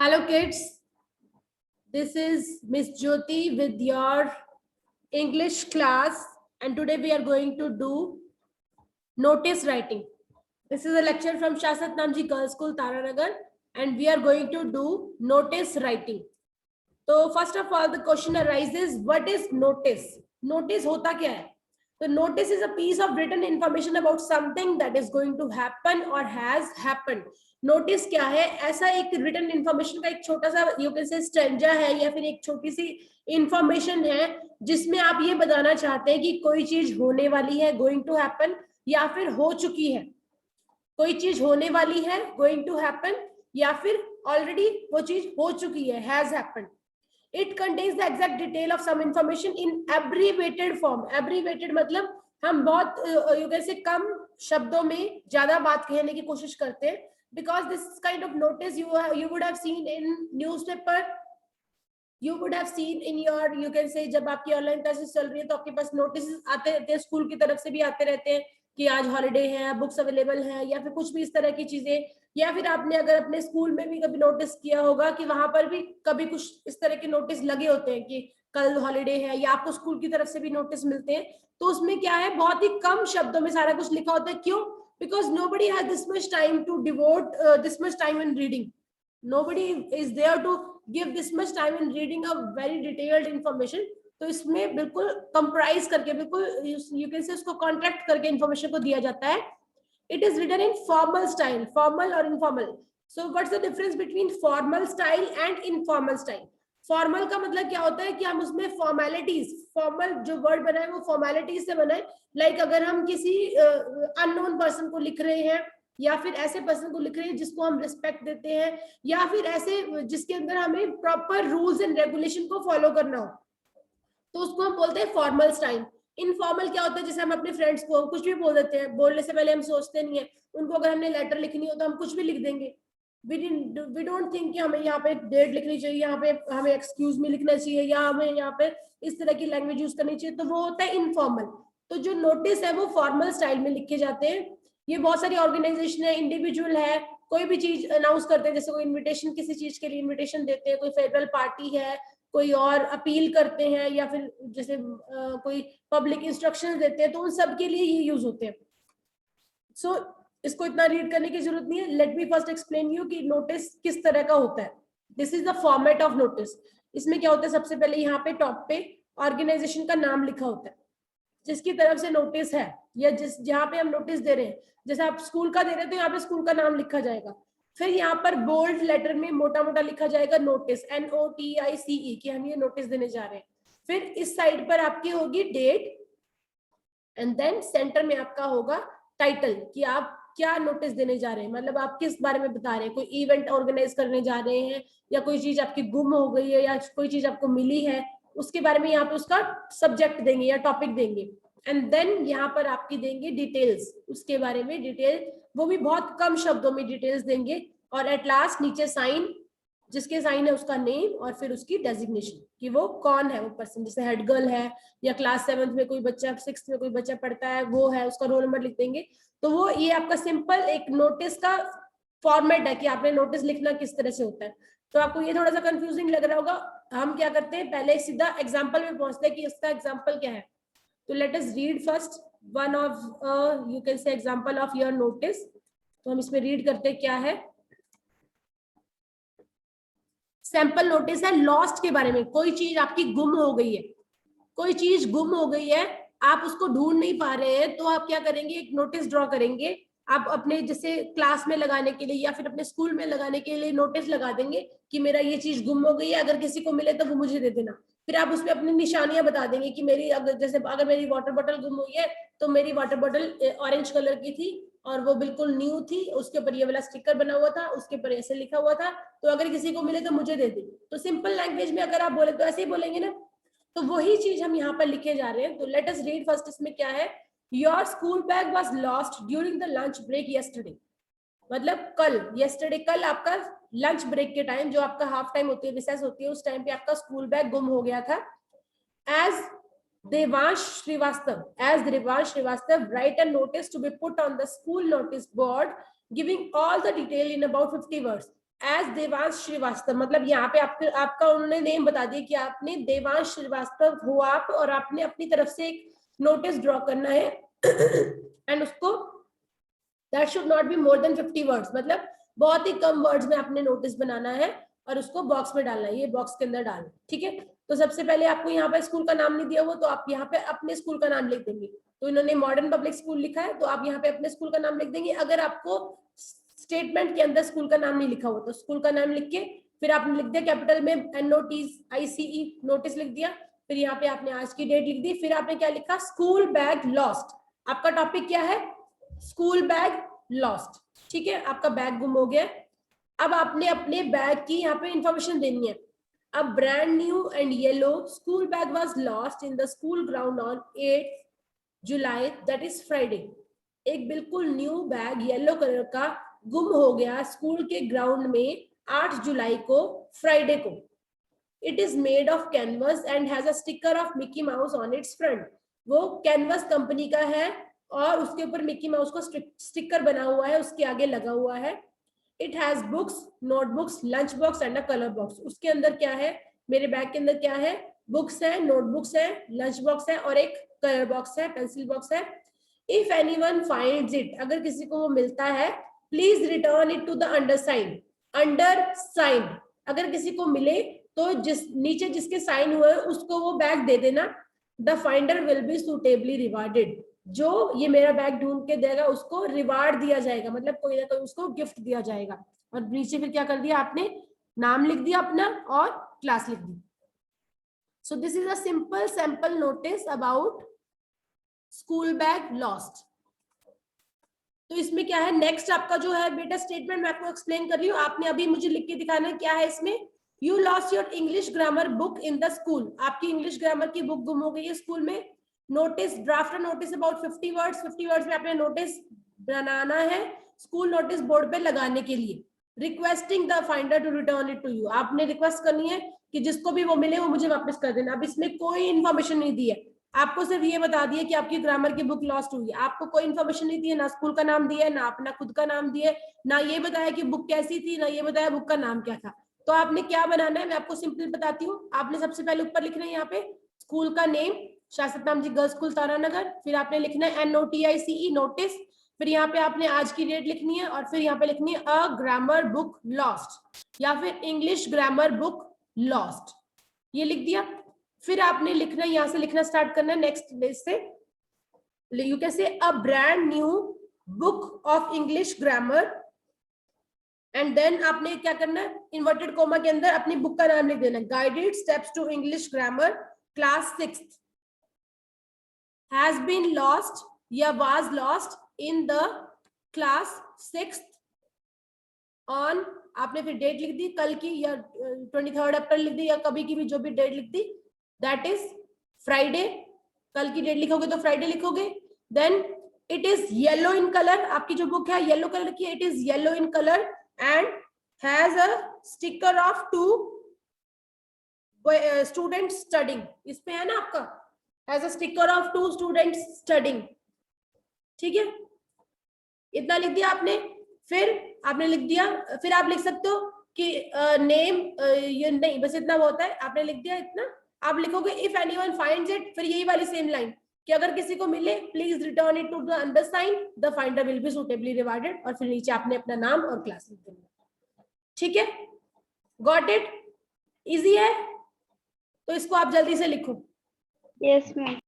Hello kids, this is Miss Jyoti with your English class, and today we are going to do notice writing. This is a lecture from Shasat Namji Girls School, Taranagar, and we are going to do notice writing. So first of all, the question arises, what is notice? Notice hota kya hai? The notice is a piece of written information about something that is going to happen or has happened. Notice क्या है? ऐसा एक written information का एक छोटा सा you can से stanza है या फिर एक छोटी सी इंफॉर्मेशन है जिसमें आप ये बताना चाहते हैं कि कोई चीज होने वाली है, गोइंग टू हैपन, या फिर हो चुकी है. कोई चीज होने वाली है, गोइंग टू हैपन, या फिर ऑलरेडी वो चीज हो चुकी है, has happened. It contains the exact detail of some information in abbreviated form. Abbreviated मतलब हम बहुत you can say कम शब्दों में ज्यादा बात कहने की कोशिश करते हैं. Because this kind of notice you would have seen in newspaper, you would have seen in your you can say जब आपकी ऑनलाइन क्लासेस चल रही है तो आपके पास नोटिस आते रहते हैं, स्कूल की तरफ से भी आते रहते हैं कि आज हॉलिडे है, बुक्स अवेलेबल है, या फिर कुछ भी इस तरह की चीजें. या फिर आपने अगर अपने स्कूल में भी कभी नोटिस किया होगा कि वहां पर भी कभी कुछ इस तरह के नोटिस लगे होते हैं कि कल हॉलिडे है, या आपको स्कूल की तरफ से भी नोटिस मिलते हैं. तो उसमें क्या है, बहुत ही कम शब्दों में सारा कुछ लिखा होता है. क्यों? Because nobody has this much time to devote this much time in reading. Nobody is there to give this much time in reading a very detailed information. तो इसमें बिल्कुल कंप्राइज करके, बिल्कुल यू कैन से उसको कॉन्ट्रैक्ट करके information को दिया जाता है. It is written in formal style, formal or informal. So what's the difference between formal style and informal style? Formal का मतलब क्या होता है कि हम उसमें फॉर्मेलिटीज, फॉर्मल जो वर्ड बना है वो फॉर्मेलिटीज से बना है. लाइक अगर हम किसी अननोन पर्सन को लिख रहे हैं, या फिर ऐसे पर्सन को लिख रहे हैं जिसको हम रिस्पेक्ट देते हैं, या फिर ऐसे जिसके अंदर हमें प्रॉपर रूल्स एंड रेगुलेशन को फॉलो करना हो, तो उसको हम बोलते हैं फॉर्मल स्टाइल. इनफॉर्मल क्या होता है, जैसे हम अपने फ्रेंड्स को कुछ भी बोल देते हैं, बोलने से पहले हम सोचते नहीं है. उनको अगर हमने लेटर लिखनी हो तो हम कुछ भी लिख देंगे. वी डोंट थिंक कि हमें यहाँ पे डेट लिखनी चाहिए, यहाँ पे हमें एक्सक्यूज मी लिखना चाहिए, या हमें यहाँ पे इस तरह की लैंग्वेज यूज करनी चाहिए. तो वो होता है इनफॉर्मल. तो जो नोटिस है वो फॉर्मल स्टाइल में लिखे जाते हैं. ये बहुत सारी ऑर्गेनाइजेशन है, इंडिविजुअल है, कोई भी चीज अनाउंस करते हैं, जैसे कोई इन्विटेशन, किसी चीज के लिए इन्विटेशन देते हैं, कोई फेयरवेल पार्टी है, कोई और अपील करते हैं, या फिर जैसे कोई पब्लिक इंस्ट्रक्शंस देते हैं, तो उन सब के लिए ये यूज होते हैं. सो इसको इतना रीड करने की जरूरत नहीं है. Let me first explain you कि नोटिस किस तरह का होता है. This is the format of notice. इसमें क्या होता है, सबसे पहले यहाँ पे टॉप पे ऑर्गेनाइजेशन का नाम लिखा होता है जिसकी तरफ से नोटिस है, या जिस जहाँ पे हम नोटिस दे रहे हैं. जैसे आप स्कूल का दे रहे हैं तो यहाँ पे स्कूल का नाम लिखा जाएगा. फिर यहाँ पर बोल्ड लेटर में मोटा मोटा लिखा जाएगा नोटिस, NOTICE, कि हम ये नोटिस देने जा रहे हैं. फिर इस साइड पर आपकी होगी डेट, एंड देन सेंटर में आपका होगा टाइटल, कि आप क्या नोटिस देने जा रहे हैं, मतलब आप किस बारे में बता रहे हैं. कोई इवेंट ऑर्गेनाइज करने जा रहे हैं, या कोई चीज आपकी गुम हो गई है, या कोई चीज आपको मिली है, उसके बारे में यहाँ पे उसका सब्जेक्ट देंगे या टॉपिक देंगे. एंड देन यहाँ पर आपकी देंगे डिटेल्स, उसके बारे में डिटेल, वो भी बहुत कम शब्दों में डिटेल्स देंगे. और एट लास्ट नीचे साइन, जिसके साइन है उसका नेम, और फिर उसकी डेजिग्नेशन कि वो कौन है वो पर्सन. जैसे हेड गर्ल है, या क्लास 7th में कोई बच्चा, 6th में कोई बच्चा पढ़ता है, वो है, उसका रोल नंबर लिख देंगे. तो वो ये आपका सिंपल एक नोटिस का फॉर्मेट है कि आपने नोटिस लिखना किस तरह से होता है. तो आपको ये थोड़ा सा कंफ्यूजिंग लग रहा होगा. हम क्या करते हैं, पहले सीधा एग्जाम्पल में पहुंचते हैं कि इसका एग्जाम्पल क्या है. तो let us read first one of you can से एग्जाम्पल ऑफ योर नोटिस. तो हम इसमें रीड करते हैं क्या है. सैंपल नोटिस है लॉस्ट के बारे में. कोई चीज आपकी गुम हो गई है, कोई चीज गुम हो गई है, आप उसको ढूंढ नहीं पा रहे हैं, तो आप क्या करेंगे, एक नोटिस ड्रॉ करेंगे. आप अपने जैसे क्लास में लगाने के लिए या फिर अपने स्कूल में लगाने के लिए नोटिस लगा देंगे कि मेरा ये चीज गुम हो गई है, अगर किसी को मिले तो वो मुझे दे देना. फिर आप उसमें अपनी निशानियां बता देंगे कि मेरी अगर मेरी वाटर बॉटल गुम हुई है तो मेरी वाटर बॉटल ऑरेंज कलर की थी और वो बिल्कुल न्यू थी, उसके ऊपर ये वाला स्टिकर बना हुआ था, उसके ऊपर ऐसे लिखा हुआ था, तो अगर किसी को मिले तो मुझे दे दे. तो सिंपल लैंग्वेज में अगर आप बोले तो ऐसे ही बोलेंगे ना. तो वही चीज हम यहाँ पर लिखे जा रहे हैं. तो लेट अस रीड फर्स्ट. इसमें क्या है, your school bag was lost during the lunch break yesterday. मतलब कल, यस्टरडे कल आपका लंच ब्रेक के टाइम, जो आपका हाफ टाइम होती है, रिसेस होती है, उस टाइम पे आपका स्कूल बैग गुम हो गया था. As Devansh Srivastava, write a notice to be put on the school notice board, giving all the detail in about 50 words. As Devansh Srivastava, मतलब यहाँ पे आपका उन्होंने नेम बता दिया कि आपने देवांश श्रीवास्तव हो आप, और आपने अपनी तरफ से एक नोटिस ड्रॉ करना है एंड उसको that should not be more than 50 words, मतलब बहुत ही कम वर्ड्स में आपने नोटिस बनाना है और उसको बॉक्स में डालना है, ये बॉक्स के अंदर डालना है, ठीक है। तो सबसे पहले आपको यहाँ पे स्कूल का नाम नहीं दिया हुआ, तो आप यहाँ पे अपने स्कूल का नाम लिख देंगे। तो इन्होंने मॉडर्न पब्लिक स्कूल लिखा है, तो आप यहाँ पे अपने स्कूल का नाम लिख देंगे। अगर आपको स्टेटमेंट के अंदर स्कूल का नाम नहीं लिखा हुआ तो स्कूल का नाम लिख के फिर आपने लिख दिया कैपिटल में NOTICE, नोटिस लिख दिया। फिर यहाँ पे आपने आज की डेट लिख दी। फिर आपने क्या लिखा, स्कूल बैग लॉस्ट। आपका टॉपिक क्या है, स्कूल बैग लॉस्ट, ठीक है, आपका बैग गुम हो गया। अब आपने अपने बैग की यहाँ पे इंफॉर्मेशन देनी है। A brand new and yellow school bag was lost in the school ground on 8 July, that is Friday. एक बिल्कुल न्यू बैग येलो कलर का गुम हो गया स्कूल के ग्राउंड में 8 जुलाई को, फ्राइडे को। It is made of canvas and has a sticker of Mickey Mouse on its front. वो कैनवस कंपनी का है और उसके ऊपर मिकी माउस का स्टिकर बना हुआ है, उसके आगे लगा हुआ है। It has books, notebooks, lunch box and a colour box. उसके अंदर क्या है, मेरे बैग के अंदर क्या है, बुक्स है, नोटबुक्स है, लंच बॉक्स है और एक कलर बॉक्स है, पेंसिल बॉक्स है। इफ एनीवन फाइंड्स इट, अगर किसी को वो मिलता है, please return it to the undersigned. Undersigned, अगर किसी को मिले तो जिस नीचे जिसके साइन हुए उसको वो बैग दे देना। The finder will be suitably rewarded, जो ये मेरा बैग ढूंढ के देगा उसको रिवार्ड दिया जाएगा, मतलब कोई ना कोई उसको गिफ्ट दिया जाएगा। और नीचे फिर क्या कर दिया आपने, नाम लिख दिया अपना और क्लास लिख दी। So this is a simple sample notice about school bag lost. तो इसमें क्या है, नेक्स्ट आपका जो है बेटा स्टेटमेंट मैं आपको एक्सप्लेन कर रही हूँ। आपने अभी मुझे लिख के दिखाना है क्या है इसमें। You lost your English grammar book in the school, आपकी इंग्लिश ग्रामर की बुक गुम हो गई है स्कूल में। Notice, draft a notice about 50 words, 50 words में आपने नोटिस बनाना है स्कूल नोटिस बोर्ड पे लगाने के लिए। Requesting the finder to return it to you, आपने रिक्वेस्ट करनी है कि जिसको भी वो मिले वो मुझे वापस कर देना। अब इसमें कोई इन्फॉर्मेशन नहीं दी है, आपको सिर्फ ये बता दिया कि आपकी ग्रामर की बुक लॉस्ट हुई है। आपको कोई इन्फॉर्मेशन नहीं दी है, ना स्कूल का नाम दिया है, ना अपना खुद का नाम दिया है, ना ये बताया कि बुक कैसी थी, ना ये बताया बुक का नाम क्या था। तो आपने क्या बनाना है, मैं आपको सिंपल बताती हूँ। आपने सबसे पहले ऊपर लिखना है यहाँ पे स्कूल का नेम, शाश्वतनाम जी गर्ल्स स्कूल तारानगर। फिर आपने लिखना है NOTICE, नोटिस। फिर यहाँ पे आपने आज की डेट लिखनी है और फिर यहाँ पे लिखनी है अ ग्रामर बुक लॉस्ट या फिर इंग्लिश ग्रामर बुक लॉस्ट, ये लिख दिया। फिर आपने लिखना, यहाँ से लिखना स्टार्ट करना है नेक्स्ट पेज से। You can say a brand new book of English grammar and then आपने क्या करना है, इन्वर्टेड कोमा के अंदर अपनी बुक का नाम लिख देना। Guided steps to English grammar class 6th has been lost या was lost in the class 6th on, आपने फिर डेट लिख दी कल की या 23 अप्रैल लिख दी या कभी की भी जो भी डेट लिख दी, दैट इज फ्राइडे। कल की डेट लिखोगे तो फ्राइडे लिखोगे। Then it is yellow in colour, आपकी जो बुक है येलो कलर की, it is yellow in colour and has a sticker of 2 student studying, इस पे है ना आपका, has a sticker of 2 students studying, ठीक है, इतना लिख दिया आपने। फिर आपने लिख दिया, फिर आप लिख सकते हो कि नेम, ये नहीं बस इतना होता है, आपने लिख दिया इतना। आप लिखोगे इफ एनीवन फाइंड्स इट, फिर यही वाली सेम लाइन कि अगर किसी को मिले please return it to the undersigned, the finder will be suitably rewarded, और फिर नीचे आपने अपना नाम और क्लास लिख देना, ठीक है। गॉट इट, इजी है, तो इसको आप जल्दी से लिखो। Yes ma'am.